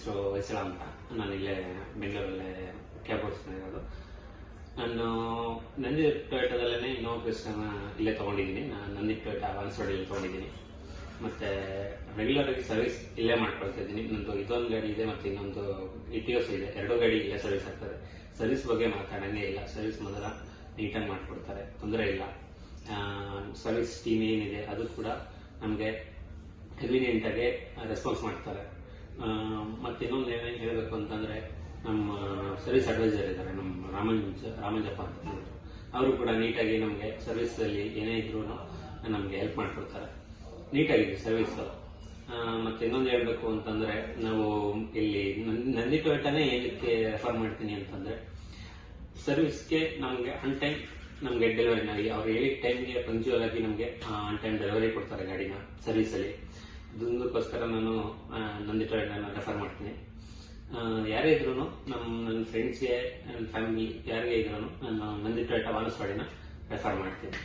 ಹೆಸರು ಹೊಯ್ಸಳ ಅಂತ. ನಾನು ಇಲ್ಲೇ ಬೆಂಗಳೂರಲ್ಲೇ ಕ್ಯಾಬ್ ಓಡಿಸ್ತಾ. ನಾನು ನಂದಿ ಟೊಯೋಟಾದಲ್ಲೇ ಇನ್ನೋವಾ ಕ್ರಿಸ್ಟಾನ ಇಲ್ಲೇ ತೊಗೊಂಡಿದ್ದೀನಿ. ನಾನು ನಂದಿ ಟೊಯೋಟಾ ವಾನ್ಸೋಡಿಯಲ್ಲಿ ತೊಗೊಂಡಿದ್ದೀನಿ. ಮತ್ತು ರೆಗ್ಯುಲರ್ ಆಗಿ ಸರ್ವಿಸ್ ಇಲ್ಲೇ ಮಾಡ್ಕೊಳ್ತಾ ಇದ್ದೀನಿ. ನಂದು ಇದೊಂದು ಗಾಡಿ ಇದೆ ಮತ್ತು ಇನ್ನೊಂದು ಇಟಿಯೋಸ್ ಇದೆ. ಎರಡೂ ಗಾಡಿ ಇಲ್ಲೇ ಸರ್ವಿಸ್ ಆಗ್ತದೆ. ಸರ್ವಿಸ್ ಬಗ್ಗೆ ಮಾತಾಡೋಂಗೆ ಇಲ್ಲ. ಸರ್ವಿಸ್ ಮೊದಲ ನೀಟಾಗಿ ಮಾಡಿಕೊಡ್ತಾರೆ, ತೊಂದರೆ ಇಲ್ಲ. ಸರ್ವಿಸ್ ಟೀಮ್ ಏನಿದೆ ಅದು ಕೂಡ ನಮಗೆ ಕನ್ವೀನಿಯೆಂಟಾಗಿ ರೆಸ್ಪಾನ್ಸ್ ಮಾಡ್ತಾರೆ. ಮತ್ತು ಇನ್ನೊಂದು ಏನೇನು ಹೇಳಬೇಕು ಅಂತಂದರೆ, ನಮ್ಮ ಸರ್ವಿಸ್ ಅಡ್ವೈಸರ್ ಇದ್ದಾರೆ, ನಮ್ಮ ರಾಮಂಜಪ್ಪ ಅಂತ ಹೇಳ್ಬಿಟ್ಟು. ಅವರು ಕೂಡ ನೀಟಾಗಿ ನಮಗೆ ಸರ್ವಿಸಲ್ಲಿ ಏನೇ ಇದ್ರೂ ನಮಗೆ ಹೆಲ್ಪ್ ಮಾಡಿಕೊಡ್ತಾರೆ. ನೀಟಾಗಿದೆ ಸರ್ವಿಸು. ಮತ್ತು ಇನ್ನೊಂದು ಹೇಳಬೇಕು ಅಂತಂದರೆ, ನಾವು ಇಲ್ಲಿ ನಂದಿ ಟೊಯೋಟಾನೇ ಏನಕ್ಕೆ ರೆಫರ್ ಮಾಡ್ತೀನಿ ಅಂತಂದರೆ, ಸರ್ವಿಸ್ಗೆ ನಮಗೆ ಆನ್ ಟೈಮ್ ನಮಗೆ ಡೆಲಿವರಿ ಅವ್ರು ಹೇಳಿದ ಟೈಮ್ಗೆ ಪಂಕ್ಚುವಲ್ ಆಗಿ ನಮಗೆ ಆನ್ ಟೈಮ್ ಡೆಲಿವರಿ ಕೊಡ್ತಾರೆ ಗಾಡಿನ ಸರ್ವಿಸಲ್ಲಿ. ಇದಕ್ಕೋಸ್ಕರ ನಾನು ನಂದಿ ಟೊಯೋಟಾನ ರೆಫರ್ ಮಾಡ್ತೀನಿ. ಯಾರೇ ಇದ್ರೂ ನನ್ನ ಫ್ರೆಂಡ್ಸ್ಗೆ, ನನ್ನ ಫ್ಯಾಮಿಲಿ ಯಾರಿಗೆ ಇದ್ರೂ ನಾನು ನಂದಿ ಟೊಯೋಟಾ ವಾನಸವಾಡಿನ ರೆಫರ್ ಮಾಡ್ತೀನಿ.